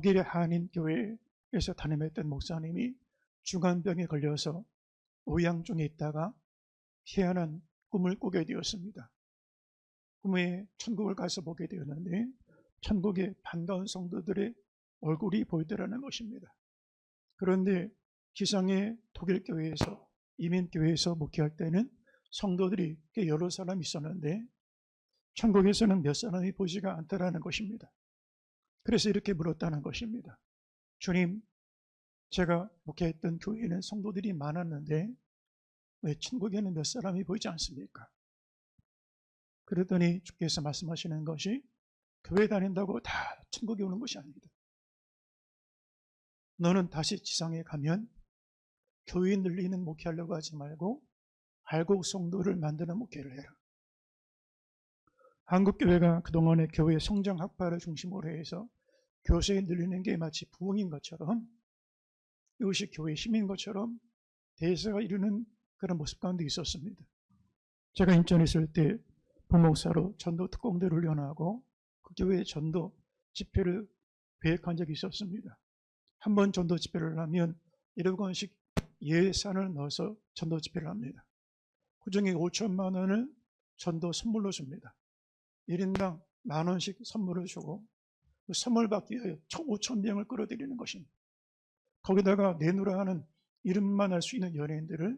독일의 한인교회에서 담임했던 목사님이 중환병에 걸려서 오양중에 있다가 희한한 꿈을 꾸게 되었습니다. 꿈에 천국을 가서 보게 되었는데 천국의 반가운 성도들의 얼굴이 보이더라는 것입니다. 그런데 기성의 독일교회에서 이민교회에서 목회할 때는 성도들이 꽤 여러 사람이 있었는데 천국에서는 몇 사람이 보지가 않더라는 것입니다. 그래서 이렇게 물었다는 것입니다. 주님, 제가 목회했던 교회에는 성도들이 많았는데 왜 천국에는 몇 사람이 보이지 않습니까? 그랬더니 주께서 말씀하시는 것이 교회 다닌다고 다 천국에 오는 것이 아닙니다. 너는 다시 지상에 가면 교회 늘리는 목회하려고 하지 말고 알곡 성도를 만드는 목회를 해라. 한국교회가 그동안의 교회 성장 학파를 중심으로 해서 교세에 늘리는 게 마치 부흥인 것처럼 이것이 교회의 힘인 것처럼 대세가 이루는 그런 모습 가운데 있었습니다. 제가 인천에 있을 때 부목사로 전도 특공대를 훈련하고 그 교회의 전도 집회를 계획한 적이 있었습니다. 한 번 전도 집회를 하면 1억 원씩 예산을 넣어서 전도 집회를 합니다. 그중에 5천만 원을 전도 선물로 줍니다. 1인당 만 원씩 선물을 주고 그 선물 받기 위해 5,000명을 끌어들이는 것입니다. 거기다가 내놓으라 하는 이름만 알 수 있는 연예인들을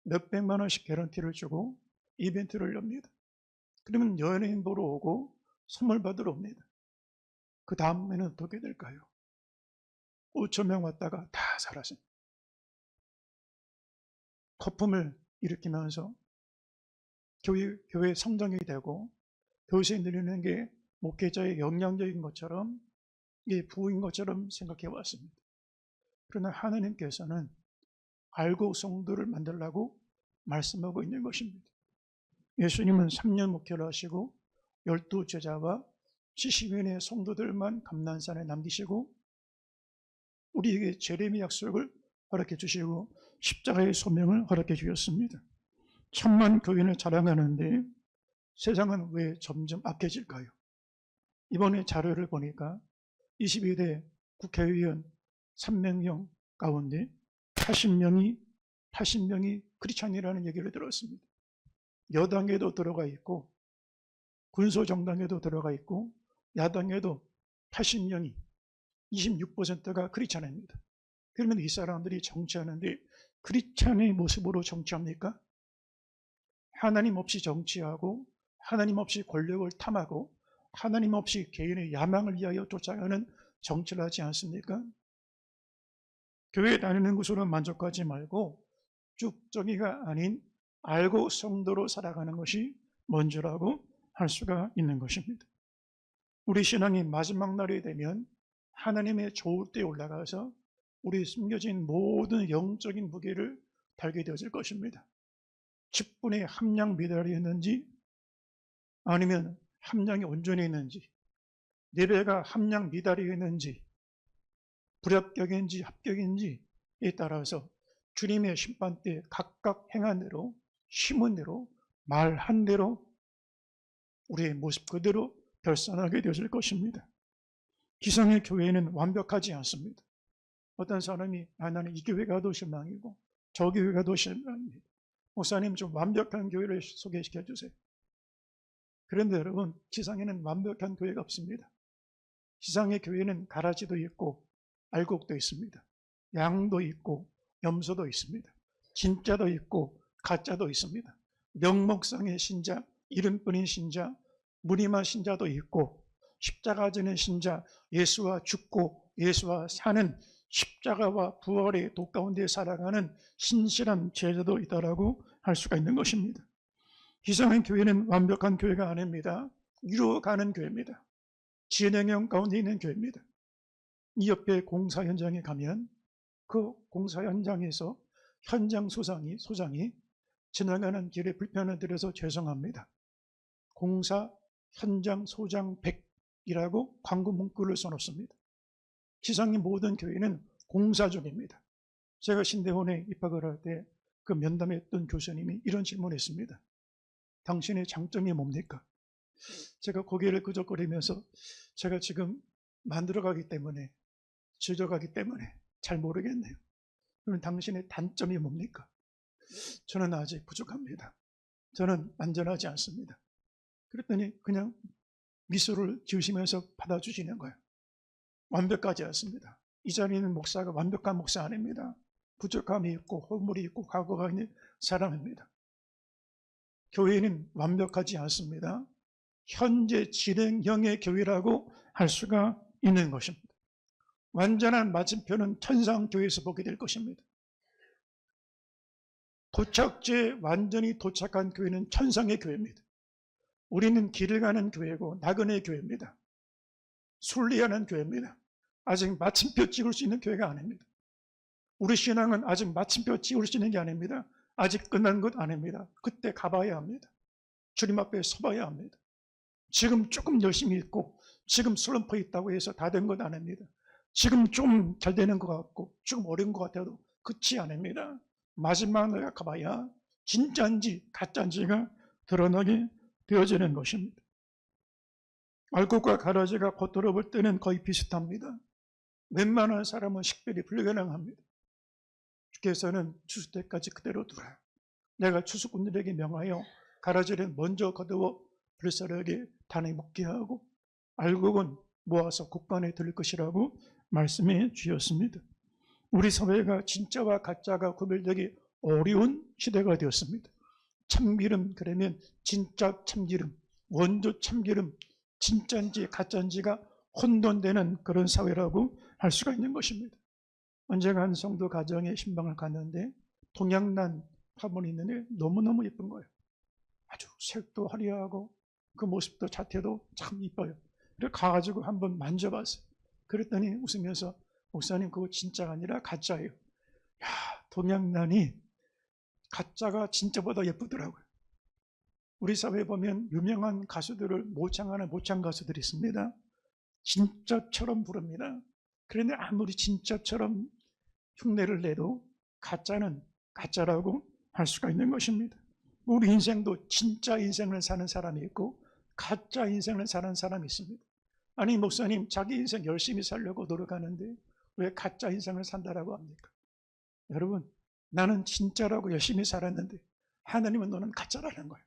몇백만 원씩 개런티를 주고 이벤트를 엽니다. 그러면 연예인 보러 오고 선물 받으러 옵니다. 그 다음에는 어떻게 될까요? 5,000명 왔다가 다 사라집니다. 거품을 일으키면서 교회 성장이 되고 교세에 늘리는 게 목회자의 역량적인 것처럼 이게 부인 것처럼 생각해 왔습니다. 그러나 하나님께서는 알곡 성도를 만들라고 말씀하고 있는 것입니다. 예수님은 3년 목회를 하시고 12제자와 70인의 성도들만 감난산에 남기시고 우리에게 재림의 약속을 허락해 주시고 십자가의 소명을 허락해 주셨습니다. 천만 교인을 자랑하는데 세상은 왜 점점 악해질까요? 이번에 자료를 보니까 22대 국회의원 300명 가운데 80명이 크리스찬이라는 얘기를 들었습니다. 여당에도 들어가 있고 군소정당에도 들어가 있고 야당에도 80명이 26%가 크리스찬입니다. 그러면 이 사람들이 정치하는데 크리스찬의 모습으로 정치합니까? 하나님 없이 정치하고 하나님 없이 권력을 탐하고 하나님 없이 개인의 야망을 위하여 쫓아가는 정치를 하지 않습니까? 교회 다니는 것으로 만족하지 말고 쭉정이가 아닌 알고 성도로 살아가는 것이 먼저라고 할 수가 있는 것입니다. 우리 신앙이 마지막 날이 되면 하나님의 좋을 때에 올라가서 우리 숨겨진 모든 영적인 무게를 달게 되어질 것입니다. 10분의 함량 미달이 있는지 아니면 함량이 온전히 있는지 예배가 함량 미달이 있는지 불합격인지 합격인지에 따라서 주님의 심판 때 각각 행한 대로 심은 대로 말한 대로 우리의 모습 그대로 결산하게 되어질 것입니다. 기성의 교회는 완벽하지 않습니다. 어떤 사람이 나는 이 교회가 더 신앙이고 저 교회가 더 신앙입니다. 목사님 좀 완벽한 교회를 소개시켜 주세요. 그런데 여러분 지상에는 완벽한 교회가 없습니다. 지상의 교회는 가라지도 있고 알곡도 있습니다. 양도 있고 염소도 있습니다. 진짜도 있고 가짜도 있습니다. 명목상의 신자, 이름뿐인 신자, 무늬만 신자도 있고 십자가 지는 신자, 예수와 죽고 예수와 사는 십자가와 부활의 도 가운데 살아가는 신실한 제자도 있다라고 할 수가 있는 것입니다. 기성의 교회는 완벽한 교회가 아닙니다. 이루어가는 교회입니다. 진행형 가운데 있는 교회입니다. 이 옆에 공사 현장에 가면 그 공사 현장에서 현장 소장이 지나가는 길에 불편을 드려서 죄송합니다. 공사 현장 소장 100이라고 광고 문구를 써놓습니다. 지상의 모든 교회는 공사 중입니다. 제가 신대원에 입학을 할 때 그 면담했던 교수님이 이런 질문을 했습니다. 당신의 장점이 뭡니까? 제가 고개를 끄적거리면서 제가 지금 만들어가기 때문에 젖어가기 때문에 잘 모르겠네요. 그러면 당신의 단점이 뭡니까? 저는 아직 부족합니다. 저는 완전하지 않습니다. 그랬더니 그냥 미소를 지으시면서 받아주시는 거예요. 완벽하지 않습니다. 이 자리는 목사가 완벽한 목사 아닙니다. 부족함이 있고 허물이 있고 과거가 있는 사람입니다. 교회는 완벽하지 않습니다. 현재 진행형의 교회라고 할 수가 있는 것입니다. 완전한 맞은편은 천상교회에서 보게 될 것입니다. 도착지에 완전히 도착한 교회는 천상의 교회입니다. 우리는 길을 가는 교회고 나그네 교회입니다. 순리하는 교회입니다. 아직 마침표 찍을 수 있는 교회가 아닙니다. 우리 신앙은 아직 마침표 찍을 수 있는 게 아닙니다. 아직 끝난 것 아닙니다. 그때 가봐야 합니다. 주님 앞에 서봐야 합니다. 지금 조금 열심히 있고 지금 슬럼프 있다고 해서 다 된 것 아닙니다. 지금 좀 잘 되는 것 같고 조금 어려운 것 같아도 끝이 아닙니다. 마지막 날에 가봐야 진짜인지 가짜인지가 드러나게 되어지는 것입니다. 알곡과 가라지가 겉으로 볼 때는 거의 비슷합니다. 웬만한 사람은 식별이 불가능합니다. 주께서는 추수 때까지 그대로 두라. 내가 추수꾼들에게 명하여 가라지를 먼저 거두어 불사르게 단에 먹게 하고 알곡은 모아서 곡간에 들을 것이라고 말씀해 주셨습니다. 우리 사회가 진짜와 가짜가 구별되기 어려운 시대가 되었습니다. 참기름 그러면 진짜 참기름, 원조 참기름, 진짜인지 가짜인지가 혼돈되는 그런 사회라고 할 수가 있는 것입니다. 언젠가 한 성도 가정에 신방을 갔는데 동양난 화분이 있는데 너무너무 예쁜 거예요. 아주 색도 화려하고 그 모습도 자태도 참 이뻐요. 그래서 가가지고 한번 만져봤어요. 그랬더니 웃으면서 목사님 그거 진짜가 아니라 가짜예요. 야, 동양난이 가짜가 진짜보다 예쁘더라고요. 우리 사회에 보면 유명한 가수들을 모창하는 모창 가수들이 있습니다. 진짜처럼 부릅니다. 그런데 아무리 진짜처럼 흉내를 내도 가짜는 가짜라고 할 수가 있는 것입니다. 우리 인생도 진짜 인생을 사는 사람이 있고 가짜 인생을 사는 사람이 있습니다. 아니 목사님 자기 인생 열심히 살려고 노력하는데 왜 가짜 인생을 산다라고 합니까? 여러분 나는 진짜라고 열심히 살았는데 하나님은 너는 가짜라는 거예요.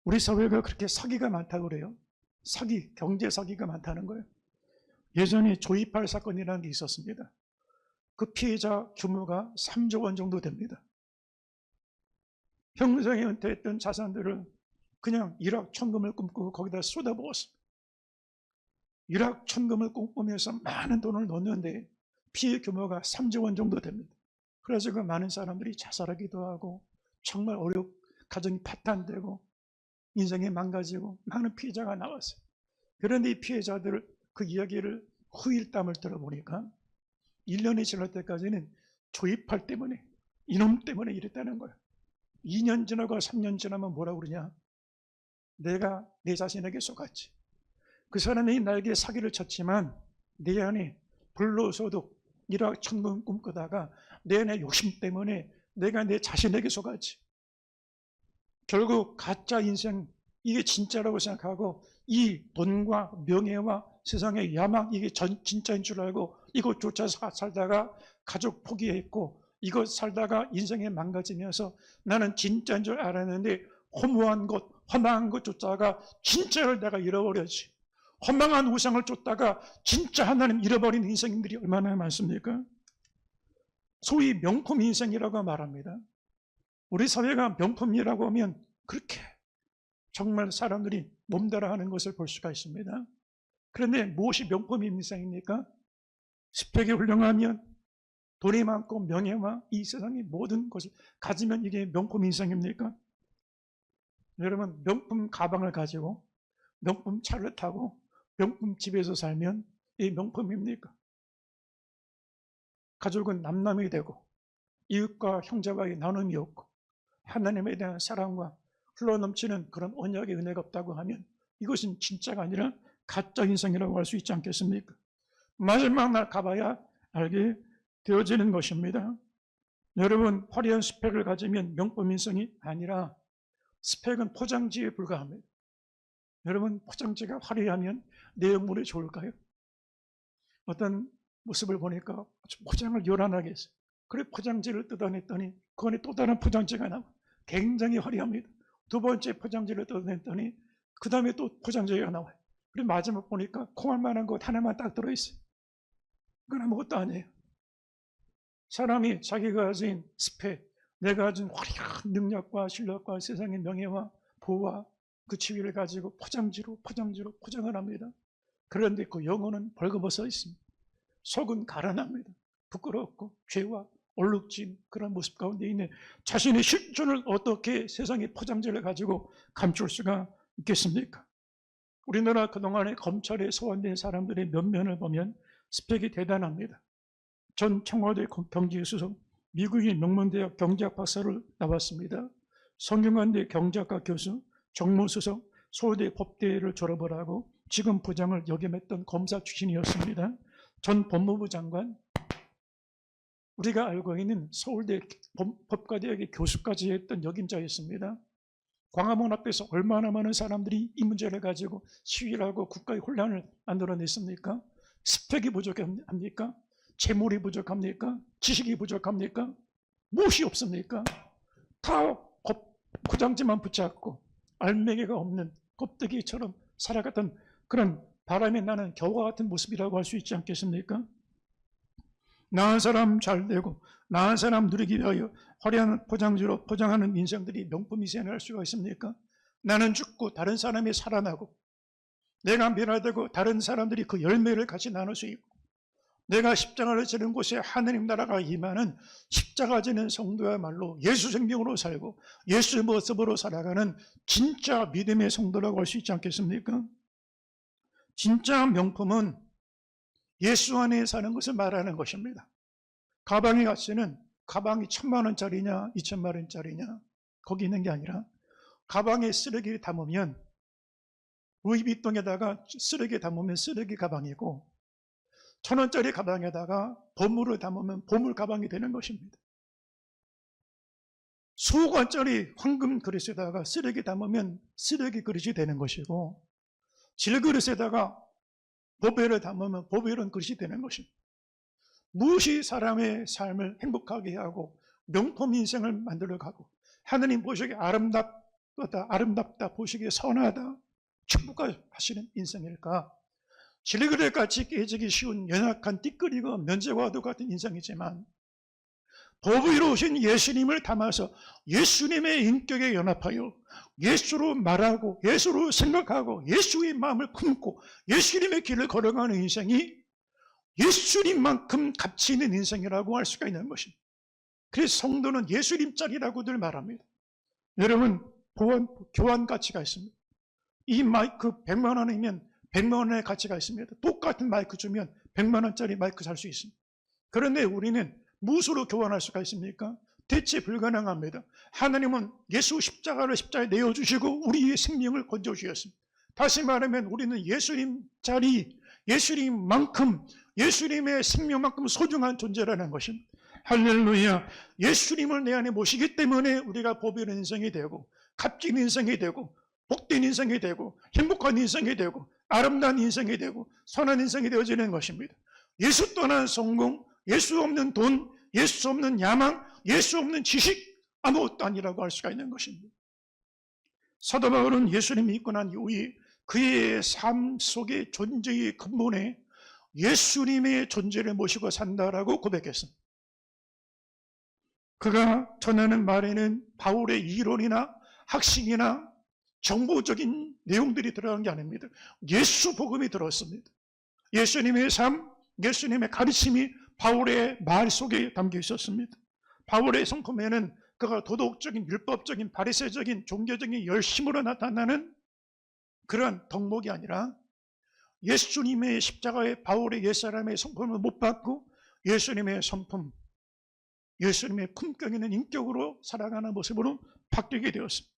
우리 사회가 그렇게 사기가 많다고 그래요. 사기, 경제 사기가 많다는 거예요. 예전에 조이팔 사건이라는 게 있었습니다. 그 피해자 규모가 3조 원 정도 됩니다. 평생에 은퇴했던 자산들을 그냥 일확천금을 꿈꾸고 거기다 쏟아부었습니다. 일확천금을 꿈꾸면서 많은 돈을 넣었는데 피해 규모가 3조 원 정도 됩니다. 그래서 그 많은 사람들이 자살하기도 하고 정말 가정이 파탄되고 인생이 망가지고 많은 피해자가 나왔어요. 그런데 이 피해자들 그 이야기를 후일담을 들어보니까 1년이 지날 때까지는 조이팔 때문에 이놈 때문에 이랬다는 거예요. 2년 지나고 3년 지나면 뭐라고 그러냐? 내가 내 자신에게 속았지. 그 사람이 나에게 사기를 쳤지만 내 안에 불로소득 일확천금 꿈꾸다가 내 안에 욕심 때문에 내가 내 자신에게 속았지. 결국 가짜 인생 이게 진짜라고 생각하고 이 돈과 명예와 세상의 야망 이게 진짜인 줄 알고 이것 쫓아 살다가 가족 포기했고 이것 살다가 인생에 망가지면서 나는 진짜인 줄 알았는데 허무한 것, 허망한 것 쫓다가 진짜를 내가 잃어버렸지. 허망한 우상을 쫓다가 진짜 하나님 잃어버린 인생들이 얼마나 많습니까? 소위 명품 인생이라고 말합니다. 우리 사회가 명품이라고 하면 그렇게 정말 사람들이 몸달아 하는 것을 볼 수가 있습니다. 그런데 무엇이 명품 인생입니까? 스펙이 훌륭하면 돈이 많고 명예와 이 세상의 모든 것을 가지면 이게 명품 인생입니까? 여러분 명품 가방을 가지고 명품 차를 타고 명품 집에서 살면 이 명품입니까? 가족은 남남이 되고 이웃과 형제와의 나눔이 없고 하나님에 대한 사랑과 흘러넘치는 그런 언약의 은혜가 없다고 하면 이것은 진짜가 아니라 가짜 인생이라고 할 수 있지 않겠습니까? 마지막 날 가봐야 알게 되어지는 것입니다. 여러분 화려한 스펙을 가지면 명품 인생이 아니라 스펙은 포장지에 불과합니다. 여러분 포장지가 화려하면 내용물이 좋을까요? 어떤 모습을 보니까 포장을 요란하게 했어요. 그래 포장지를 뜯어냈더니 그 안에 또 다른 포장지가 나와. 굉장히 화려합니다. 두 번째 포장지를 뜯어냈더니 그 다음에 또 포장지가 나와요. 그리고 마지막 보니까 콩알만한 것 하나만 딱 들어있어요. 그건 아무것도 아니에요. 사람이 자기가 가진 스펙, 내가 가진 화려한 능력과 실력과 세상의 명예와 부와 그 지위를 가지고 포장지로 포장을 합니다. 그런데 그 영혼은 벌거벗어 있습니다. 속은 가라납니다. 부끄럽고 죄와 얼룩진 그런 모습 가운데 있는 자신의 실존을 어떻게 세상의 포장지를 가지고 감출 수가 있겠습니까? 우리나라 그동안에 검찰에 소환된 사람들의 면면을 보면 스펙이 대단합니다. 전 청와대 경제수석, 미국인 명문대학 경제학 박사를 나왔습니다. 성균관대 경제학과 교수, 정무수석, 서울대 법대를 졸업을 하고 지금 부장을 역임했던 검사 출신이었습니다. 전 법무부 장관, 우리가 알고 있는 서울대 법과대학의 교수까지 했던 역임자였습니다. 광화문 앞에서 얼마나 많은 사람들이 이 문제를 가지고 시위를 하고 국가의 혼란을 만들어냈습니까? 스펙이 부족합니까? 재물이 부족합니까? 지식이 부족합니까? 무엇이 없습니까? 다 포장지만 붙잡고 알맹이가 없는 껍데기처럼 살아갔던 그런 바람에 나는 겨우와 같은 모습이라고 할 수 있지 않겠습니까? 나은 사람 잘 되고 나은 사람 누리기 위하여 화려한 포장지로 포장하는 인생들이 명품이 생활할 수가 있습니까? 나는 죽고 다른 사람이 살아나고 내가 멸하되고 다른 사람들이 그 열매를 같이 나눌 수 있고 내가 십자가를 지는 곳에 하느님 나라가 임하는 십자가 지는 성도야말로 예수 생명으로 살고 예수 모습으로 살아가는 진짜 믿음의 성도라고 할 수 있지 않겠습니까? 진짜 명품은 예수 안에 사는 것을 말하는 것입니다. 가방의 가치는 가방이 1,000만 원짜리냐 2,000만 원짜리냐 거기 있는 게 아니라 가방에 쓰레기를 담으면 루이비통에다가 쓰레기 담으면 쓰레기 가방이고 1,000원짜리 가방에다가 보물을 담으면 보물 가방이 되는 것입니다. 수억 원짜리 황금 그릇에다가 쓰레기 담으면 쓰레기 그릇이 되는 것이고 질그릇에다가 보배를 담으면 보배는 그릇이 되는 것입니다. 무엇이 사람의 삶을 행복하게 하고 명품 인생을 만들어가고 하느님 보시기에 아름답다 보시기에 선하다 축복하시는 인생일까? 질그릇같이 깨지기 쉬운 연약한 띠끌이고 면제와도 같은 인생이지만 보배로우신 예수님을 담아서 예수님의 인격에 연합하여 예수로 말하고 예수로 생각하고 예수의 마음을 품고 예수님의 길을 걸어가는 인생이 예수님만큼 가치 있는 인생이라고 할 수가 있는 것입니다. 그래서 성도는 예수님짜리라고들 말합니다. 여러분 교환 가치가 있습니다. 이 마이크 100만 원이면 100만 원의 가치가 있습니다. 똑같은 마이크 주면 100만 원짜리 마이크 살 수 있습니다. 그런데 우리는 무엇으로 교환할 수가 있습니까? 대체 불가능합니다. 하나님은 예수 십자가에 내어주시고 우리의 생명을 건져주셨습니다. 다시 말하면 우리는 예수님짜리, 예수님만큼, 예수님의 생명만큼 소중한 존재라는 것입니다. 할렐루야. 예수님을 내 안에 모시기 때문에 우리가 보배로운 인생이 되고 값진 인생이 되고 복된 인생이 되고 행복한 인생이 되고 아름다운 인생이 되고 선한 인생이 되어지는 것입니다. 예수 떠난 성공, 예수 없는 돈, 예수 없는 야망, 예수 없는 지식 아무것도 아니라고 할 수가 있는 것입니다. 사도 바울은 예수님이 있고 난 이후에 그의 삶 속의 존재의 근본에 예수님의 존재를 모시고 산다라고 고백했습니다. 그가 전하는 말에는 바울의 이론이나 학식이나 정보적인 내용들이 들어간 게 아닙니다. 예수 복음이 들었습니다. 예수님의 삶, 예수님의 가르침이 바울의 말 속에 담겨 있었습니다. 바울의 성품에는 그가 도덕적인, 율법적인, 바리새적인, 종교적인 열심으로 나타나는 그런 덕목이 아니라 예수님의 십자가의 바울의 옛사람의 성품을 못 받고 예수님의 성품, 예수님의 품격 있는 인격으로 살아가는 모습으로 바뀌게 되었습니다.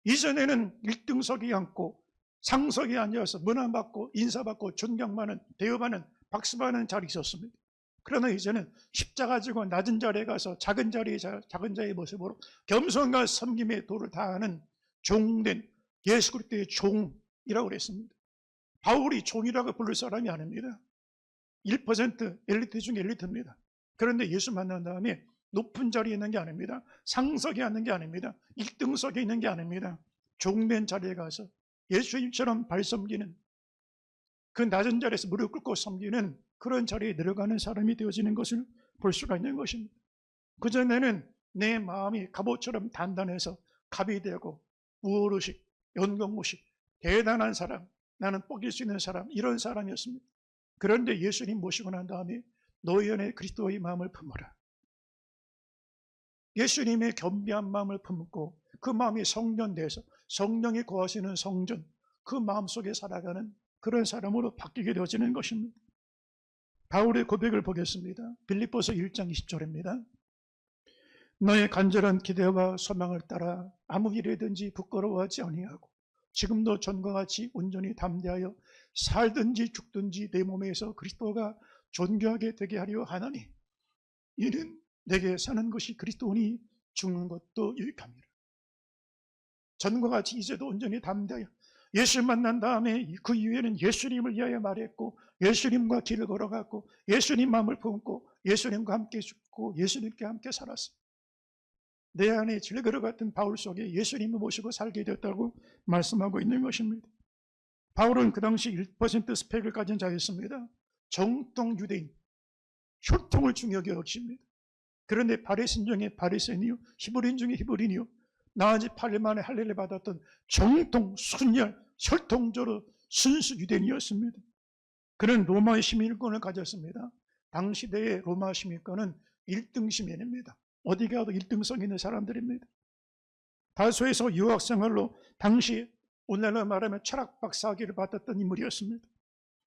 이전에는 1등석이 앉고 상석에 앉아서 문안받고 인사받고 존경받는 대우받는 박수받는 자리에 있었습니다. 그러나 이제는 십자가 지고 낮은 자리에 가서 작은 자의 모습으로 겸손과 섬김의 도를 다하는 종된 예수 그리스도의 종이라고 그랬습니다. 바울이 종이라고 부를 사람이 아닙니다. 1% 엘리트 중에 엘리트입니다. 그런데 예수 만난 다음에 높은 자리에 있는 게 아닙니다. 상석에 앉는 게 아닙니다. 1등석에 있는 게 아닙니다. 종된 자리에 가서 예수님처럼 발 섬기는, 그 낮은 자리에서 무릎 꿇고 섬기는 그런 자리에 내려가는 사람이 되어지는 것을 볼 수가 있는 것입니다. 그전에는 내 마음이 갑옷처럼 단단해서 갑이 되고 우월의식, 연공의식, 대단한 사람, 나는 뽀길 수 있는 사람, 이런 사람이었습니다. 그런데 예수님 모시고 난 다음에 너희 안에 그리스도의 마음을 품어라. 예수님의 겸비한 마음을 품고 그 마음이 성전돼서 성령이 거하시는 성전, 그 마음 속에 살아가는 그런 사람으로 바뀌게 되어지는 것입니다. 바울의 고백을 보겠습니다. 빌립보서 1장 20절입니다. 너의 간절한 기대와 소망을 따라 아무 일이든지 부끄러워하지 아니하고 지금도 전과 같이 온전히 담대하여 살든지 죽든지 내 몸에서 그리스도가 존귀하게 되게 하려 하나니 이는 내게 사는 것이 그리스도니 죽는 것도 유익함이라. 전과 같이 이제도 온전히 담대하여, 예수 만난 다음에 그 이후에는 예수님을 위하여 말했고 예수님과 길을 걸어갔고 예수님 마음을 품고 예수님과 함께 죽고 예수님과 함께 살았습니다. 내 안에 질그릇 같은 바울 속에 예수님을 모시고 살게 되었다고 말씀하고 있는 것입니다. 바울은 그 당시 1% 스펙을 가진 자였습니다. 정통 유대인, 혈통을 중요하게 여기십니다. 그런데 바리새인 중에 바리새인이요, 히브리인 중에 히브리인이요, 나은 지 8일 만에 할례를 받았던 정통 순혈 혈통적으로 순수 유대인이었습니다. 그는 로마의 시민권을 가졌습니다. 당시대의 로마 시민권은 1등 시민입니다. 어디 가도 1등성 있는 사람들입니다. 다소에서 유학생활로 당시 오늘날로 말하면 철학 박사학위를 받았던 인물이었습니다.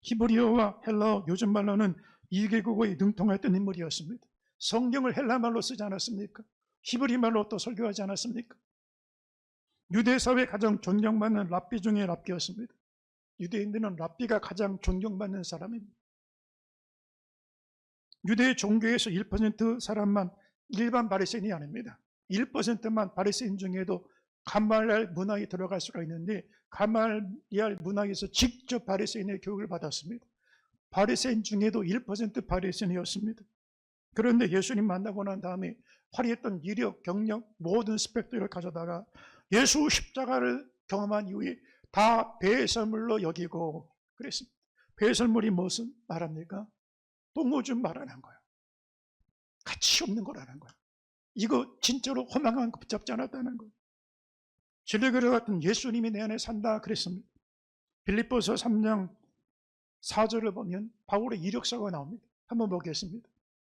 히브리어와 헬라어, 요즘 말로는 2개국어에 능통했던 인물이었습니다. 성경을 헬라말로 쓰지 않았습니까? 히브리 말로 또 설교하지 않았습니까? 유대사회에 가장 존경받는 랍비 중에 랍비였습니다. 유대인들은 랍비가 가장 존경받는 사람입니다. 유대 종교에서 1% 사람만 일반 바리새인이 아닙니다. 1%만 바리새인 중에도 가말리알 문화에 들어갈 수가 있는데 가말리알 문화에서 직접 바리새인의 교육을 받았습니다. 바리새인 중에도 1% 바리새인이었습니다. 그런데 예수님 만나고 난 다음에 화려했던 이력, 경력, 모든 스펙들을 가져다가 예수 십자가를 경험한 이후에 다 배설물로 여기고 그랬습니다. 배설물이 무슨 말합니까? 똥오줌 말하는 거예요. 가치 없는 거라는 거예요. 이거 진짜로 허망한 거 붙잡지 않았다는 거예요. 진리그릇 같은 예수님이 내 안에 산다 그랬습니다. 빌립보서 3장 4절을 보면 바울의 이력서가 나옵니다. 한번 보겠습니다.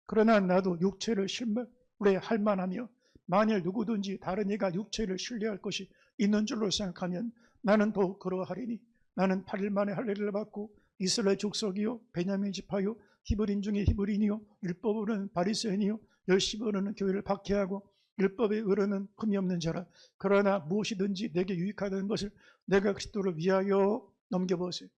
그러나 나도 육체를 신뢰할 만하며 만일 누구든지 다른 이가 육체를 신뢰할 것이 있는 줄로 생각하면 나는 더욱 그러하리니 나는 8일 만에 할례를 받고 이스라엘 족속이요 베냐민 지파요 히브리인 중에 히브리인이요 율법으로는 바리새인이요 열심으로는 교회를 박해하고 율법에 의로는 흠이 없는 자라. 그러나 무엇이든지 내게 유익하다는 것을 내가 그리스도를 위하여 넘겨보세요.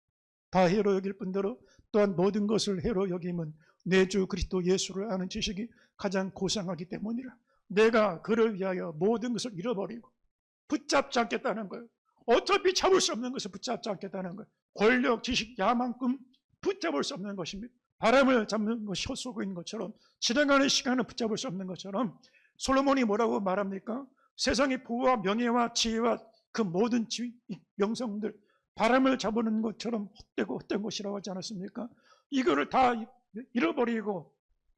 다 해로 여길 뿐더러 또한 모든 것을 해로 여김은 내 주 그리스도 예수를 아는 지식이 가장 고상하기 때문이라. 내가 그를 위하여 모든 것을 잃어버리고 붙잡지 않겠다는 거예요. 어차피 잡을 수 없는 것을 붙잡지 않겠다는 거예요. 권력, 지식, 야만큼 붙잡을 수 없는 것입니다. 바람을 잡는 것이 헛쏘고 있는 것처럼 지나가는 시간을 붙잡을 수 없는 것처럼 솔로몬이 뭐라고 말합니까? 세상의 부와 명예와 지혜와 그 모든 명성들 바람을 잡는 것처럼 헛된 것이라고 하지 않았습니까? 이거를 다 잃어버리고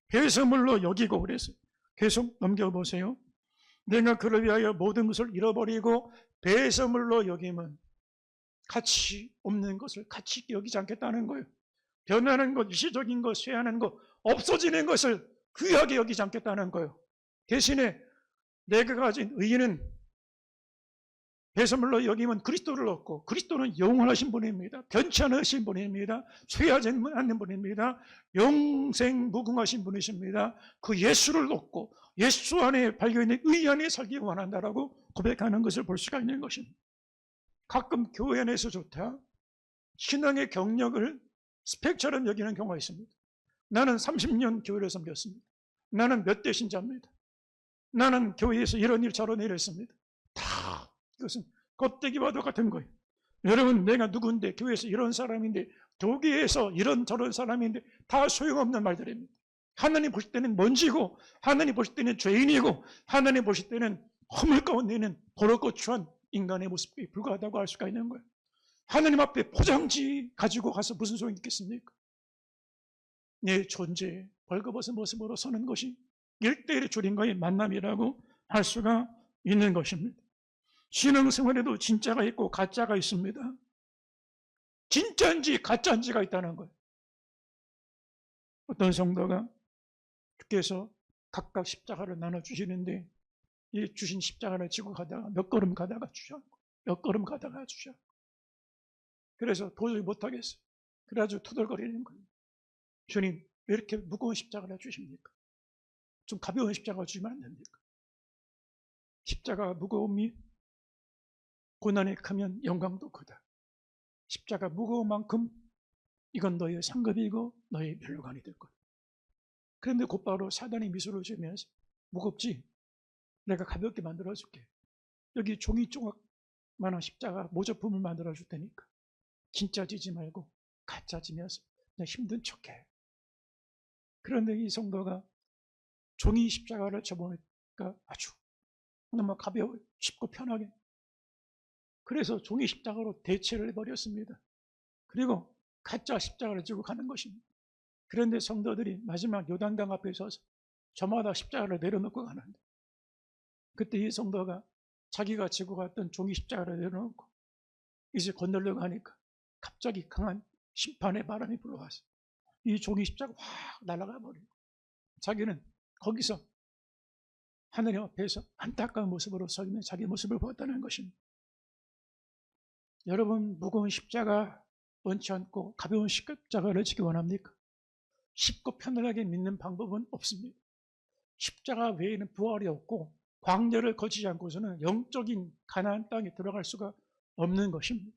배설물로 여기고 그랬어요. 계속 넘겨보세요. 내가 그를 위하여 모든 것을 잃어버리고 배설물로 여기면 가치 없는 것을 가치 있게 여기지 않겠다는 거예요. 변하는 것, 일시적인 것, 쇠하는 것, 없어지는 것을 귀하게 여기지 않겠다는 거예요. 대신에 내가 가진 의의는 배설물로 여기면 그리스도를 얻고 그리스도는 영원하신 분입니다. 변치 않으신 분입니다. 쇠하지 않는 분입니다. 영생 무궁하신 분이십니다. 그 예수를 얻고 예수 안에 발견된 의 안에 살기 원한다라고 고백하는 것을 볼 수가 있는 것입니다. 가끔 교회 안에서 좋다. 신앙의 경력을 스펙처럼 여기는 경우가 있습니다. 나는 30년 교회를 섬겼습니다. 나는 몇 대 신자입니다. 나는 교회에서 이런 일 저런 일 했습니다. 다 이것은 껍데기와 똑같은 거예요. 여러분 내가 누군데 교회에서 이런 사람인데 교계에서 이런저런 사람인데 다 소용없는 말들입니다. 하나님 보실 때는 먼지고, 하나님 보실 때는 죄인이고, 하나님 보실 때는 허물 가운데 있는 더럽고추한 인간의 모습에 불과하다고 할 수가 있는 거예요. 하나님 앞에 포장지 가지고 가서 무슨 소용이 있겠습니까? 내 존재에 벌거벗은 모습으로 서는 것이 1대1의 주님과의 만남이라고 할 수가 있는 것입니다. 신앙생활에도 진짜가 있고 가짜가 있습니다. 진짜인지 가짜인지가 있다는 거예요. 어떤 성도가 주께서 각각 십자가를 나눠주시는데 이 주신 십자가를 지고 가다가 몇 걸음 가다가 주저앉고 몇 걸음 가다가 주저앉고 그래서 도저히 못하겠어요. 그래가지고 투덜거리는 거예요. 주님 왜 이렇게 무거운 십자가를 주십니까? 좀 가벼운 십자가 주시면 안 됩니까? 십자가 무거움이 고난이 크면 영광도 크다. 십자가 무거운 만큼 이건 너의 상급이고 너의 멸류관이 될 거다. 그런데 곧바로 사단이 미소를 지으면서 무겁지? 내가 가볍게 만들어줄게. 여기 종이 조각만한 십자가 모조품을 만들어줄 테니까 진짜 지지 말고 가짜 지면서 그냥 힘든 척해. 그런데 이 성도가 종이 십자가를 접어보니까 아주 너무 가벼워 쉽고 편하게. 그래서 종이 십자가로 대체를 해버렸습니다. 그리고 가짜 십자가를 지고 가는 것입니다. 그런데 성도들이 마지막 요단강 앞에 서서 저마다 십자가를 내려놓고 가는데 그때 이 성도가 자기가 지고 갔던 종이 십자가를 내려놓고 이제 건너려고 하니까 갑자기 강한 심판의 바람이 불어와서 이 종이 십자가 확 날아가 버리고 자기는 거기서 하느님 앞에서 안타까운 모습으로 서 있는 자기 모습을 보았다는 것입니다. 여러분 무거운 십자가 원치 않고 가벼운 십자가를 지기 원합니까? 쉽고 편안하게 믿는 방법은 없습니다. 십자가 외에는 부활이 없고 광야를 거치지 않고서는 영적인 가나안 땅에 들어갈 수가 없는 것입니다.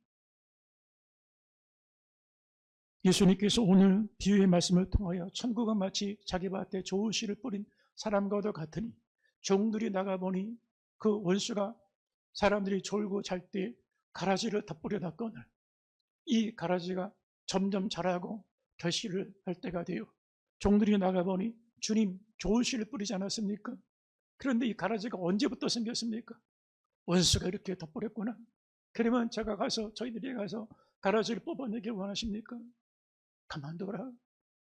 예수님께서 오늘 비유의 말씀을 통하여 천국은 마치 자기 밭에 좋은 씨를 뿌린 사람과도 같으니 종들이 나가보니 그 원수가 사람들이 졸고 잘 때 가라지를 덧뿌려놨거늘 이 가라지가 점점 자라고 결실을 할 때가 되어 종들이 나가보니 주님 좋은 씨를 뿌리지 않았습니까? 그런데 이 가라지가 언제부터 생겼습니까? 원수가 이렇게 덧뿌렸구나. 그러면 제가 가서 저희들이 가서 가라지를 뽑아내길 원하십니까? 가만둬라.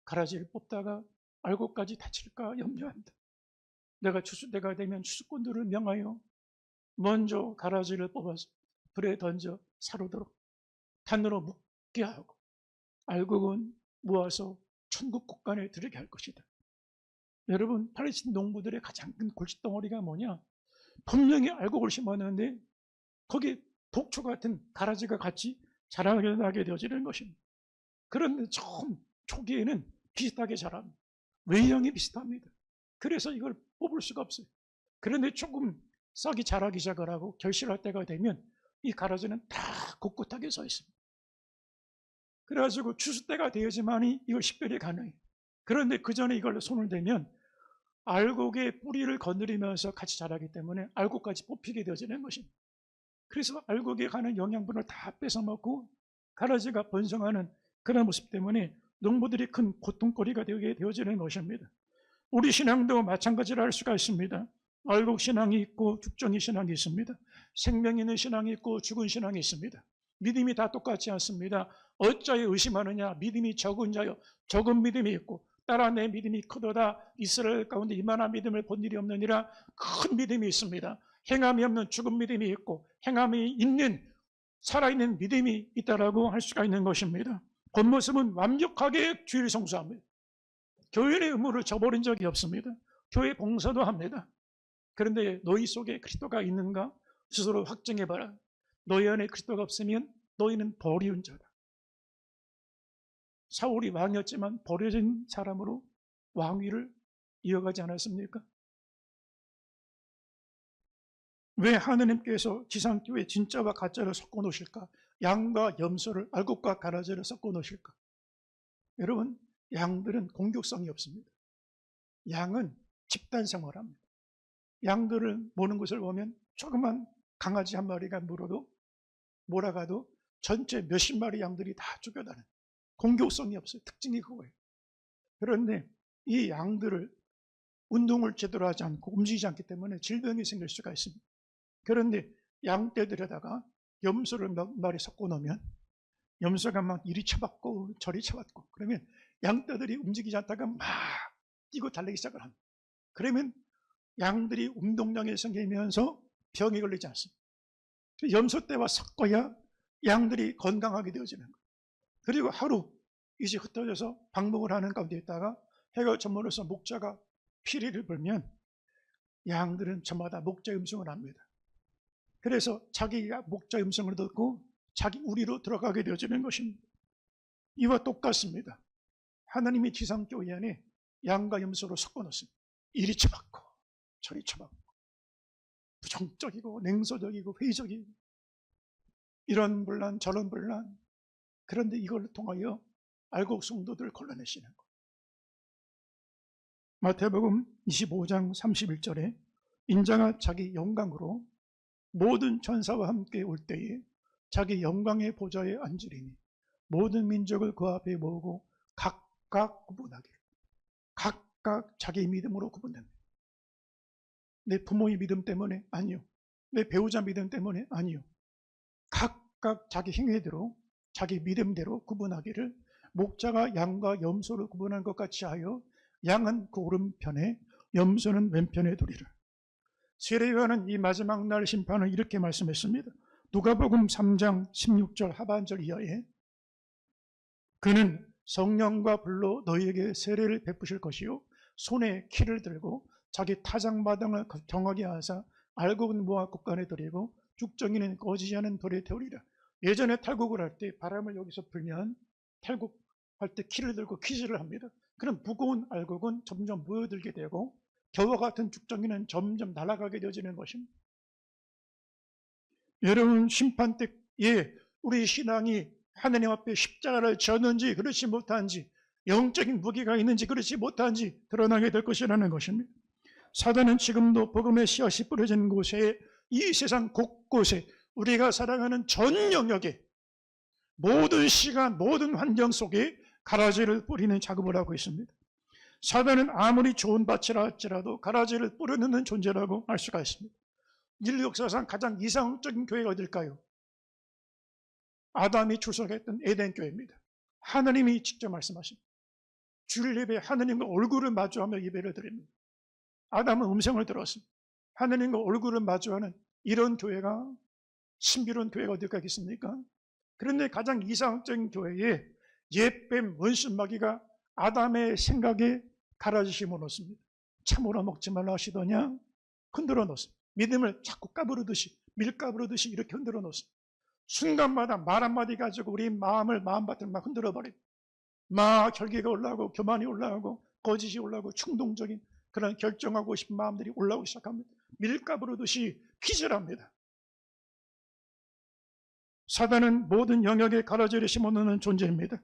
가라지를 뽑다가 알고까지 다칠까 염려한다. 내가 추수때가 되면 추수꾼들을 명하여 먼저 가라지를 뽑아서 불에 던져 사르도록 단으로 묶게 하고 알곡은 모아서 천국 곳간에 들게 할 것이다. 여러분 팔레스틴 농부들의 가장 큰 골칫덩어리가 뭐냐? 분명히 알곡을 심었는데 거기에 독초 같은 가라지가 같이 자라나게 되어지는 것입니다. 그런데 처음 초기에는 비슷하게 자랍니다. 외형이 비슷합니다. 그래서 이걸 뽑을 수가 없어요. 그런데 조금 싹이 자라기 시작을 하고 결실할 때가 되면 이 가라지는 다 꼿꼿하게 서 있습니다. 그래가지고 추수 때가 되어야지만이 이걸 식별이 가능해요. 그런데 그 전에 이걸 손을 대면 알곡의 뿌리를 건드리면서 같이 자라기 때문에 알곡까지 뽑히게 되어지는 것입니다. 그래서 알곡에 가는 영양분을 다 뺏어먹고 가라지가 번성하는 그런 모습 때문에 농부들이 큰 고통거리가 되게 되어지는 것입니다. 우리 신앙도 마찬가지로 할 수가 있습니다. 알곡 신앙이 있고 죽정이 신앙이 있습니다. 생명 있는 신앙이 있고 죽은 신앙이 있습니다. 믿음이 다 똑같지 않습니다. 어찌하여 의심하느냐? 믿음이 적은 자여 적은 믿음이 있고 따라 내 믿음이 크도다. 이스라엘 가운데 이만한 믿음을 본 일이 없느니라. 큰 믿음이 있습니다. 행함이 없는 죽은 믿음이 있고 행함이 있는 살아있는 믿음이 있다라고 할 수가 있는 것입니다. 겉모습은 완벽하게 주일 성수합니다. 교회의 의무를 저버린 적이 없습니다. 교회 봉사도 합니다. 그런데 너희 속에 그리스도가 있는가? 스스로 확증해봐라. 너희 안에 그리스도가 없으면 너희는 버리운 자다. 사울이 왕이었지만 버려진 사람으로 왕위를 이어가지 않았습니까? 왜 하느님께서 지상교회 진짜와 가짜를 섞어 놓으실까? 양과 염소를, 알곡과 가라지를 섞어 놓으실까? 여러분, 양들은 공격성이 없습니다. 양은 집단 생활합니다. 양들을 모는 것을 보면 조그만 강아지 한 마리가 물어도 몰아가도 전체 몇십 마리 양들이 다 쫓겨나는 공격성이 없어요. 특징이 그거예요. 그런데 이 양들을 운동을 제대로 하지 않고 움직이지 않기 때문에 질병이 생길 수가 있습니다. 그런데 양떼들에다가 염소를 몇 마리 섞어 놓으면 염소가 막 이리 쳐박고 저리 쳐박고 그러면 양떼들이 움직이지 않다가 막 뛰고 달리기 시작을 합니다. 그러면 양들이 운동량이 생기면서 병이 걸리지 않습니다. 염소 떼와 섞어야 양들이 건강하게 되어지는 거예요. 그리고 하루 이제 흩어져서 방목을 하는 가운데 있다가 해가 저물어서 목자가 피리를 불면 양들은 저마다 목자 음성을 합니다. 그래서 자기가 목자 음성을 듣고 자기 우리로 들어가게 되어지는 것입니다. 이와 똑같습니다. 하나님이 지상교회 안에 양과 염소로 섞어놓습니다. 이리 쳐박고 저리 쳐박고 부정적이고 냉소적이고 회의적이고 이런 분란 저런 분란. 그런데 이걸 통하여 알곡 성도들을 걸러내시는 거예요. 마태복음 25장 31절에 인자가 자기 영광으로 모든 천사와 함께 올 때에 자기 영광의 보좌에 앉으리니 모든 민족을 그 앞에 모으고 각각 구분하기를. 각각 자기 믿음으로 구분됩니다. 내 부모의 믿음 때문에 아니요. 내 배우자 믿음 때문에 아니요. 각각 자기 행위대로 자기 믿음대로 구분하기를 목자가 양과 염소를 구분한 것 같이 하여 양은 그 오른편에 염소는 왼편에 두리라. 세례요한은 이 마지막 날 심판을 이렇게 말씀했습니다. 누가복음 3장 16절 하반절 이하에 그는 성령과 불로 너희에게 세례를 베푸실 것이요 손에 키를 들고 자기 타작마당을 정하게 하사 알곡은 모아 곳간에 들이고 죽정이는 꺼지지 않은 돌에 태우리라. 예전에 탈곡을 할 때 바람을 여기서 불면 탈곡할 때 키를 들고 키질을 합니다. 그럼 무거운 알곡은 점점 모여들게 되고 겨와 같은 죽정이는 점점 날아가게 되어지는 것입니다. 여러분 심판 때에 우리 신앙이 하나님 앞에 십자가를 졌는지 그렇지 못한지 영적인 무게가 있는지 그렇지 못한지 드러나게 될 것이라는 것입니다. 사단은 지금도 복음의 씨앗이 뿌려진 곳에 이 세상 곳곳에 우리가 살아가는 전 영역에 모든 시간 모든 환경 속에 가라지를 뿌리는 작업을 하고 있습니다. 사단은 아무리 좋은 밭이라 할지라도 가라지를 뿌려넣는 존재라고 할 수가 있습니다. 인류 역사상 가장 이상적인 교회가 어딜까요? 아담이 출석했던 에덴 교회입니다. 하나님이 직접 말씀하십니다. 주일 예배에 하나님과 얼굴을 마주하며 예배를 드립니다. 아담은 음성을 들었습니다. 하나님과 얼굴을 마주하는 이런 교회가 신비로운 교회가 어딜까 있습니까? 그런데 가장 이상적인 교회에 옛뱀 원수마귀가 아담의 생각에 가라지 심어놓습니다. 참으로 먹지 말라 하시더냐? 흔들어 놓습니다. 믿음을 자꾸 까부르듯이 밀가부르듯이 이렇게 흔들어 놓습니다. 순간마다 말 한마디 가지고 우리 마음밭을 막 흔들어 버립니다. 막 혈기가 올라오고 교만이 올라오고 거짓이 올라오고 충동적인 그런 결정하고 싶은 마음들이 올라오기 시작합니다. 밀가부르듯이 기절합니다. 사단은 모든 영역에 가라지를 심어놓는 존재입니다.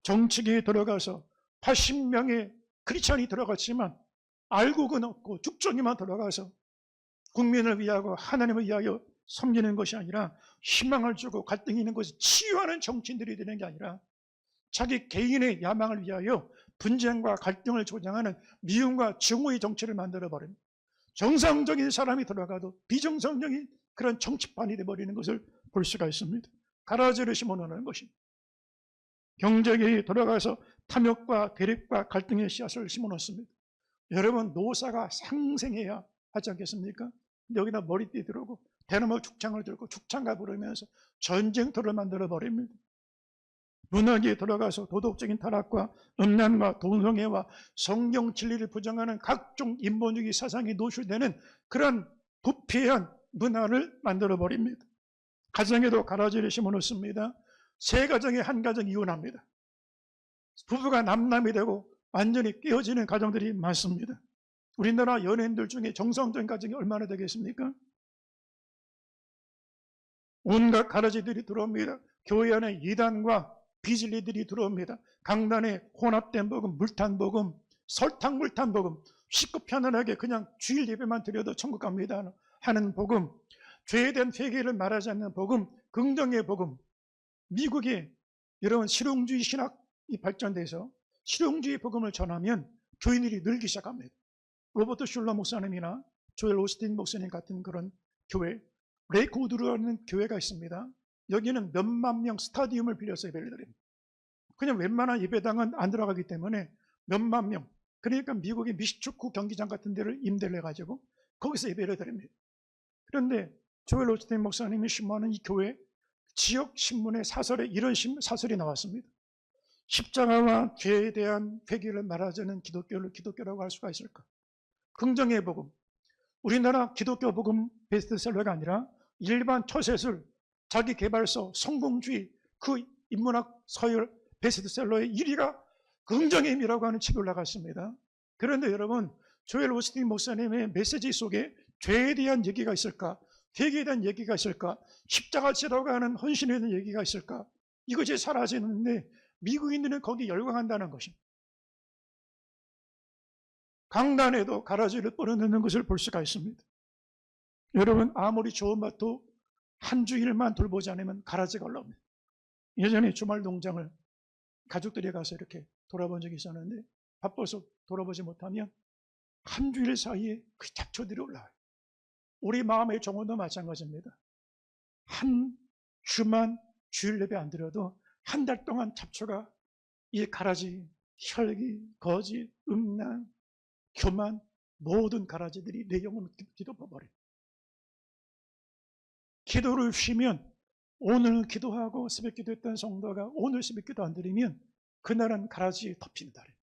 정치계에 들어가서 80명의 크리스찬이 들어갔지만 알곡은 없고 죽정이만 들어가서 국민을 위하고 하나님을 위하여 섬기는 것이 아니라 희망을 주고 갈등이 있는 것을 치유하는 정치인들이 되는 게 아니라 자기 개인의 야망을 위하여 분쟁과 갈등을 조장하는 미움과 증오의 정치를 만들어버립니다. 정상적인 사람이 들어가도 비정상적인 그런 정치판이 되어버리는 것을 볼 수가 있습니다. 가라지를 심어놓는 것입니다. 경제계에 들어가서 탐욕과 대립과 갈등의 씨앗을 심어놓습니다. 여러분 노사가 상생해야 하지 않겠습니까? 여기다 머리띠 들고 대나무 죽창을 들고 죽창가 부르면서 전쟁터를 만들어버립니다. 문화계에 들어가서 도덕적인 타락과 음란과 동성애와 성경 진리를 부정하는 각종 인본주의 사상이 노출되는 그런 부패한 문화를 만들어버립니다. 가정에도 가라지를 심어놓습니다. 세 가정에 한 가정 이혼합니다. 부부가 남남이 되고 완전히 깨어지는 가정들이 많습니다. 우리나라 연예인들 중에 정상적인 가정이 얼마나 되겠습니까? 온갖 가라지들이 들어옵니다. 교회 안에 이단과 비진리들이 들어옵니다. 강단에 혼합된 복음, 물탄 복음, 설탕 물탄 복음, 쉽고 편안하게 그냥 주일 예배만 드려도 천국 갑니다 하는 복음, 죄에 대한 회개를 말하지 않는 복음, 긍정의 복음. 미국의 여러분 실용주의 신학 이 발전돼서 실용주의 복음을 전하면 교인들이 늘기 시작합니다. 로버트 슐러 목사님이나 조엘 오스틴 목사님 같은 그런 교회, 레이크우드라는 교회가 있습니다. 여기는 몇만 명 스타디움을 빌려서 예배를 드립니다. 그냥 웬만한 예배당은 안 들어가기 때문에 몇만 명, 그러니까 미국의 미식축구 경기장 같은 데를 임대를 해가지고 거기서 예배를 드립니다. 그런데 조엘 오스틴 목사님이 신문하는 이 교회 지역 신문의 사설에 이런 사설이 나왔습니다. 십자가와 죄에 대한 회개를 말하자는 기독교를 기독교라고 할 수가 있을까? 긍정의 복음, 우리나라 기독교 복음 베스트셀러가 아니라 일반 처세술, 자기개발서, 성공주의, 그 인문학 서열 베스트셀러의 1위가 긍정의 힘이라고 하는 책이 올라갔습니다. 그런데 여러분, 조엘 오스틴 목사님의 메시지 속에 죄에 대한 얘기가 있을까? 회개에 대한 얘기가 있을까? 십자가 지라고 하는 헌신에 대한 얘기가 있을까? 이것이 사라지는데 미국인들은 거기 열광한다는 것입니다. 강단에도 가라지를 뿌려넣는 것을 볼 수가 있습니다. 여러분, 아무리 좋은 밭도 한 주일만 돌보지 않으면 가라지가 올라옵니다. 예전에 주말 농장을 가족들이 가서 이렇게 돌아본 적이 있었는데 바빠서 돌아보지 못하면 한 주일 사이에 그 잡초들이 올라와요. 우리 마음의 정원도 마찬가지입니다. 한 주만 주일 예배 안 드려도 한 달 동안 잡초가 이 가라지, 혈기, 거짓, 음란, 교만 모든 가라지들이 내 영혼을 뒤덮어버려요. 기도를 쉬면 오늘 기도하고 새벽 기도했던 성도가 오늘 새벽 기도 안 드리면 그날은 가라지에 덮이는 날이에요.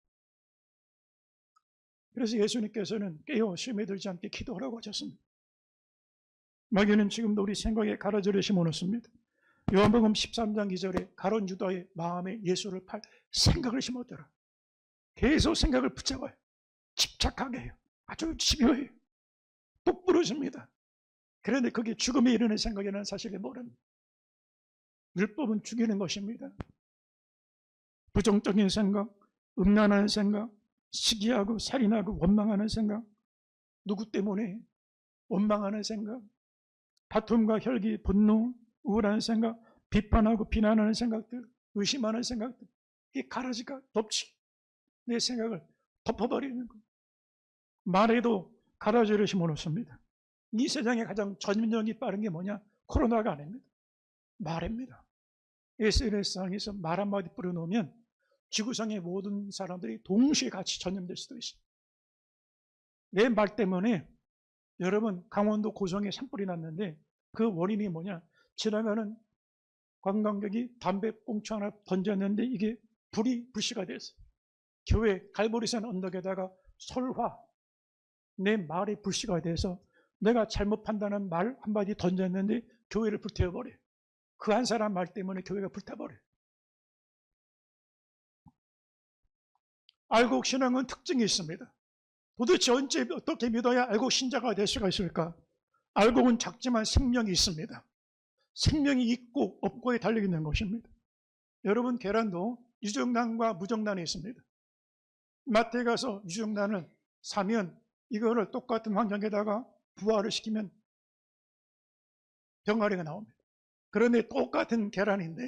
그래서 예수님께서는 깨어 시험에 들지 않게 기도하라고 하셨습니다. 마귀는 지금도 우리 생각에 가라지를 심어놓습니다. 요한복음 13장 2절에 가룟 유다의 마음에 예수를 팔 생각을 심었더라. 계속 생각을 붙잡아요. 집착하게 해요. 아주 집요해요. 똑부러집니다. 그런데 그게 죽음에 이르는 생각이라는 사실을 모릅니다. 율법은 죽이는 것입니다. 부정적인 생각, 음란한 생각, 시기하고 살인하고 원망하는 생각, 누구 때문에 원망하는 생각, 다툼과 혈기, 분노, 우울한 생각, 비판하고 비난하는 생각들, 의심하는 생각들, 이 가라지가 덮치 내 생각을 덮어버리는 것. 말에도 가라지를 심어놓습니다. 이 세상에 가장 전염력이 빠른 게 뭐냐? 코로나가 아닙니다. 말입니다. SNS상에서 말 한마디 뿌려놓으면 지구상의 모든 사람들이 동시에 같이 전염될 수도 있습니다. 내 말 때문에 여러분 강원도 고성에 산불이 났는데 그 원인이 뭐냐? 지나가는 관광객이 담배 꽁초 하나 던졌는데 이게 불이 불씨가 됐어요. 교회 갈보리산 언덕에다가 설화, 내 말이 불씨가 돼서 내가 잘못 판단한 말 한마디 던졌는데 교회를 불태워버려요. 그 한 사람 말 때문에 교회가 불타버려요. 알곡 신앙은 특징이 있습니다. 도대체 언제 어떻게 믿어야 알곡 신자가 될 수가 있을까? 알곡은 작지만 생명이 있습니다. 생명이 있고 없고에 달려있는 것입니다. 여러분, 계란도 유정란과 무정란이 있습니다. 마트에 가서 유정란을 사면 이거를 똑같은 환경에다가 부화를 시키면 병아리가 나옵니다. 그런데 똑같은 계란인데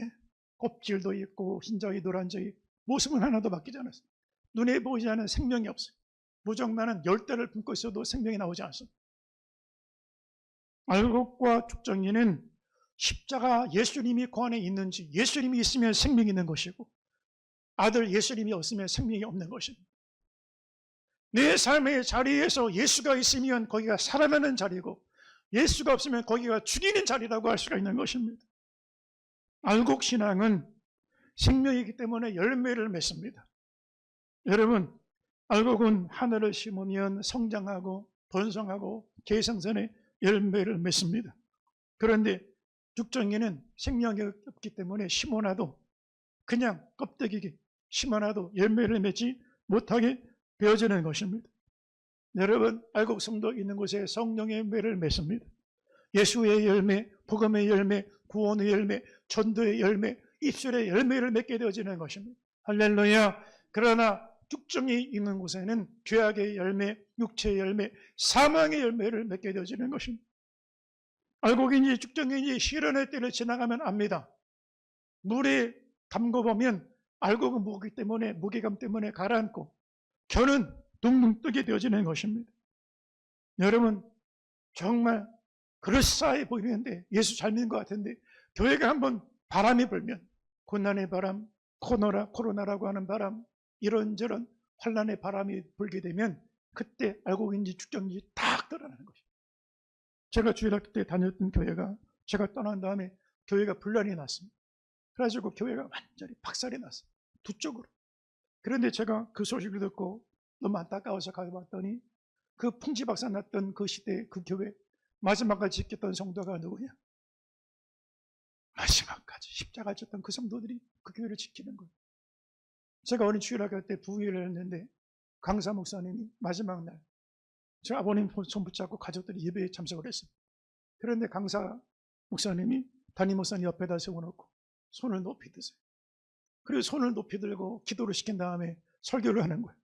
껍질도 있고 흰자위 노란자위 모습은 하나도 바뀌지 않았어요. 눈에 보이지 않는 생명이 없어요. 무정란은 열대를 품고 있어도 생명이 나오지 않습니다. 알곡과 죽정이는 십자가 예수님이 그 안에 있는지, 예수님이 있으면 생명이 있는 것이고 아들 예수님이 없으면 생명이 없는 것입니다. 내 삶의 자리에서 예수가 있으면 거기가 살아나는 자리고 예수가 없으면 거기가 죽이는 자리라고 할 수가 있는 것입니다. 알곡신앙은 생명이기 때문에 열매를 맺습니다. 여러분, 알곡은 하늘을 심으면 성장하고 번성하고 계승선에 열매를 맺습니다. 그런데 죽정이는 생명이 없기 때문에 심어놔도 그냥 껍데기 심어놔도 열매를 맺지 못하게 되어지는 것입니다. 여러분, 알곡 성도 있는 곳에 성령의 열매를 맺습니다. 예수의 열매, 복음의 열매, 구원의 열매, 전도의 열매, 입술의 열매를 맺게 되어지는 것입니다. 할렐루야. 그러나 죽정이 있는 곳에는 죄악의 열매, 육체의 열매, 사망의 열매를 맺게 되어지는 것입니다. 알곡인지 죽정인지 시련의 때를 지나가면 압니다. 물에 담궈보면 알고 그 무게감 때문에 가라앉고 겨는 둥둥 뜨게 되어지는 것입니다. 여러분, 정말 그럴싸해 보이는데, 예수 잘 믿는 것 같은데, 교회가 한번 바람이 불면, 고난의 바람, 코로나라고 하는 바람, 이런저런 환란의 바람이 불게 되면 그때 알고 있는지 축적인지 딱 드러나는 것입니다. 제가 주일학교 때 다녔던 교회가, 제가 떠난 다음에 교회가 분란이 났습니다. 그래가지고 교회가 완전히 박살이 났어요. 두 쪽으로. 그런데 제가 그 소식을 듣고 너무 안타까워서 가봤더니, 그 풍지박산 났던 그 시대 그 교회 마지막까지 지켰던 성도가 누구냐? 마지막까지 십자가 졌던 그 성도들이 그 교회를 지키는 거예요. 제가 어린 주일학교 때 부회를 했는데 강사 목사님이 마지막 날 제 아버님 손 붙잡고 가족들이 예배에 참석을 했어요. 그런데 강사 목사님이 담임 목사님 옆에다 세워놓고 손을 높이 드세요. 그리고 손을 높이 들고 기도를 시킨 다음에 설교를 하는 거예요.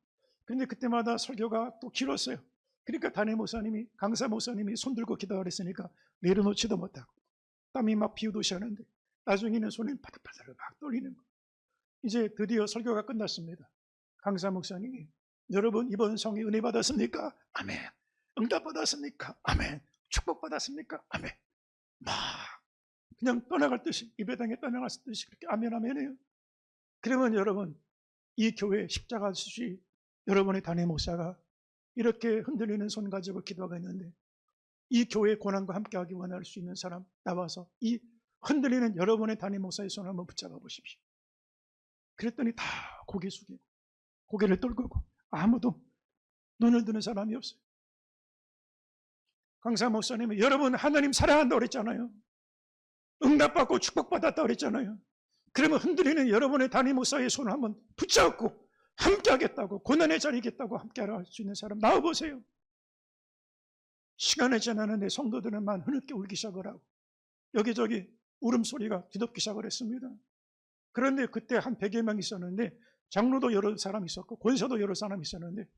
그런데 그때마다 설교가 또 길었어요. 그러니까 담임 목사님이, 강사 목사님이 손 들고 기도를 했으니까 내려놓지도 못하고 땀이 막 비우듯이 하는데 나중에는 손이 바닥바닥 막 떨리는 거예요. 이제 드디어 설교가 끝났습니다. 강사 목사님이, 여러분 이번 성에 은혜 받았습니까? 아멘. 응답 받았습니까? 아멘. 축복 받았습니까? 아멘. 막 그냥 떠나갈 듯이, 예배당에 떠나갈 듯이 그렇게 아멘 아멘해요. 그러면 여러분, 이 교회 십자가 지시 여러분의 담임 목사가 이렇게 흔들리는 손 가지고 기도하고 있는데, 이 교회 고난과 함께하기 원할 수 있는 사람 나와서 이 흔들리는 여러분의 담임 목사의 손을 한번 붙잡아 보십시오. 그랬더니 다 고개 숙이고 고개를 떨구고 아무도 눈을 드는 사람이 없어요. 강사 목사님이, 여러분 하나님 사랑한다고 그랬잖아요. 응답받고 축복받았다고 그랬잖아요. 그러면 흔들리는 여러분의 담임 목사의 손을 한번 붙잡고 함께 하겠다고, 고난의 자리겠다고 함께 할 수 있는 사람 나와보세요. 시간이 지나는데 성도들은만 흐느껴 울기 시작을 하고 여기저기 울음소리가 뒤덮기 시작을 했습니다. 그런데 그때 한 100여 명 있었는데 장로도 여러 사람 있었고 권사도 여러 사람 있었는데,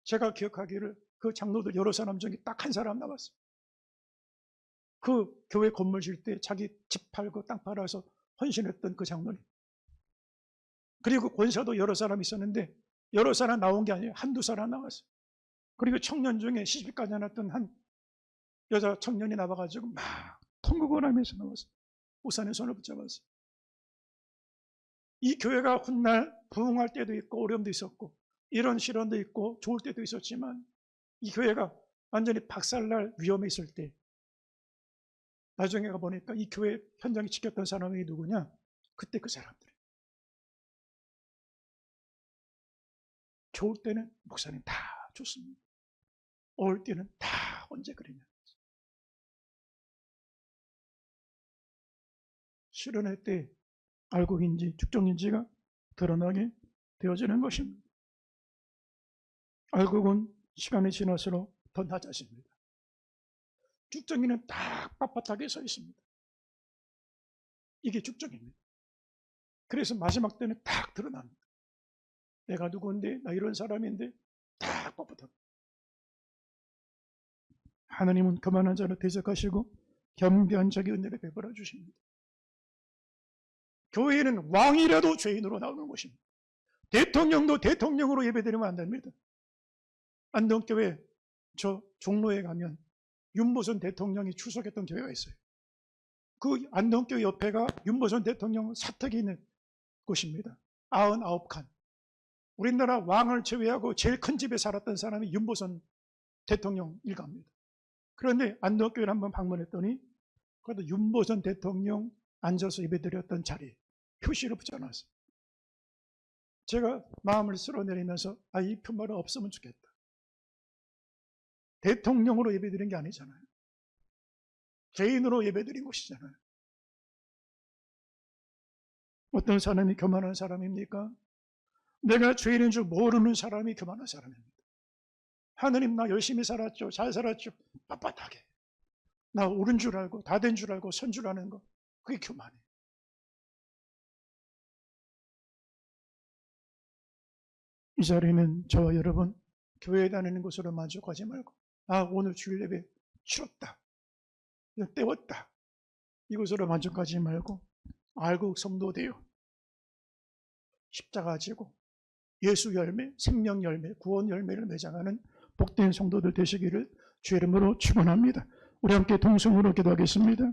제가 기억하기를 그 장로들 여러 사람 중에 딱 한 사람 나왔어요. 그 교회 건물 질 때 자기 집 팔고 땅 팔아서 헌신했던 그 장로님. 그리고 권사도 여러 사람 있었는데 여러 사람 나온 게 아니에요. 한두 사람 나왔어요. 그리고 청년 중에 시집까지 안 왔던 한 여자 청년이 나와가지고 막 통곡을 하면서 나왔어요. 목사님 손을 붙잡았어요. 이 교회가 훗날 부흥할 때도 있고 어려움도 있었고 이런 시련도 있고 좋을 때도 있었지만, 이 교회가 완전히 박살날 위험에 있을 때 나중에 가보니까 이 교회 현장에 지켰던 사람이 누구냐? 그때 그 사람들. 좋을 때는 목사님 다 좋습니다. 어울 때는 다 언제 그러냐. 실현할 때 알곡인지 축적인지가 드러나게 되어지는 것입니다. 알곡은 시간이 지날수록 더 낮아집니다. 축적인은 딱 빳빳하게 서 있습니다. 이게 축적입니다. 그래서 마지막 때는 딱 드러납니다. 내가 누구인데, 나 이런 사람인데 딱 뻣뻣하고. 하나님은 교만한 자를 대적하시고 겸비한 자에게 은혜를 베풀어 주십니다. 교회는 왕이라도 죄인으로 나오는 것입니다. 대통령도 대통령으로 예배드리면 안 됩니다. 안동교회 저 종로에 가면 윤보선 대통령이 출석했던 교회가 있어요. 그 안동교회 옆에가 윤보선 대통령 사택이 있는 곳입니다. 99칸. 우리나라 왕을 제외하고 제일 큰 집에 살았던 사람이 윤보선 대통령 일가입니다. 그런데 안동교회를 한번 방문했더니 그래도 윤보선 대통령 앉아서 예배드렸던 자리에 표시를 붙여놨어요. 제가 마음을 쓸어내리면서 이 표말은 없으면 좋겠다. 대통령으로 예배드린 게 아니잖아요. 개인으로 예배드린 것이잖아요. 어떤 사람이 교만한 사람입니까? 내가 죄인인 줄 모르는 사람이 교만한 사람입니다. 하느님, 나 열심히 살았죠. 잘 살았죠. 빳빳하게. 나 옳은 줄 알고 다 된 줄 알고 선 줄 아는 거, 그게 교만이에요. 이 자리는 저와 여러분 교회에 다니는 것으로 만족하지 말고, 오늘 주일 예배 치렀다, 때웠다, 이것으로 만족하지 말고 알곡 성도 되어 십자가 지고 예수 열매, 생명 열매, 구원 열매를 매장하는 복된 성도들 되시기를 주의 이름으로 축원합니다. 우리 함께 동성으로 기도하겠습니다.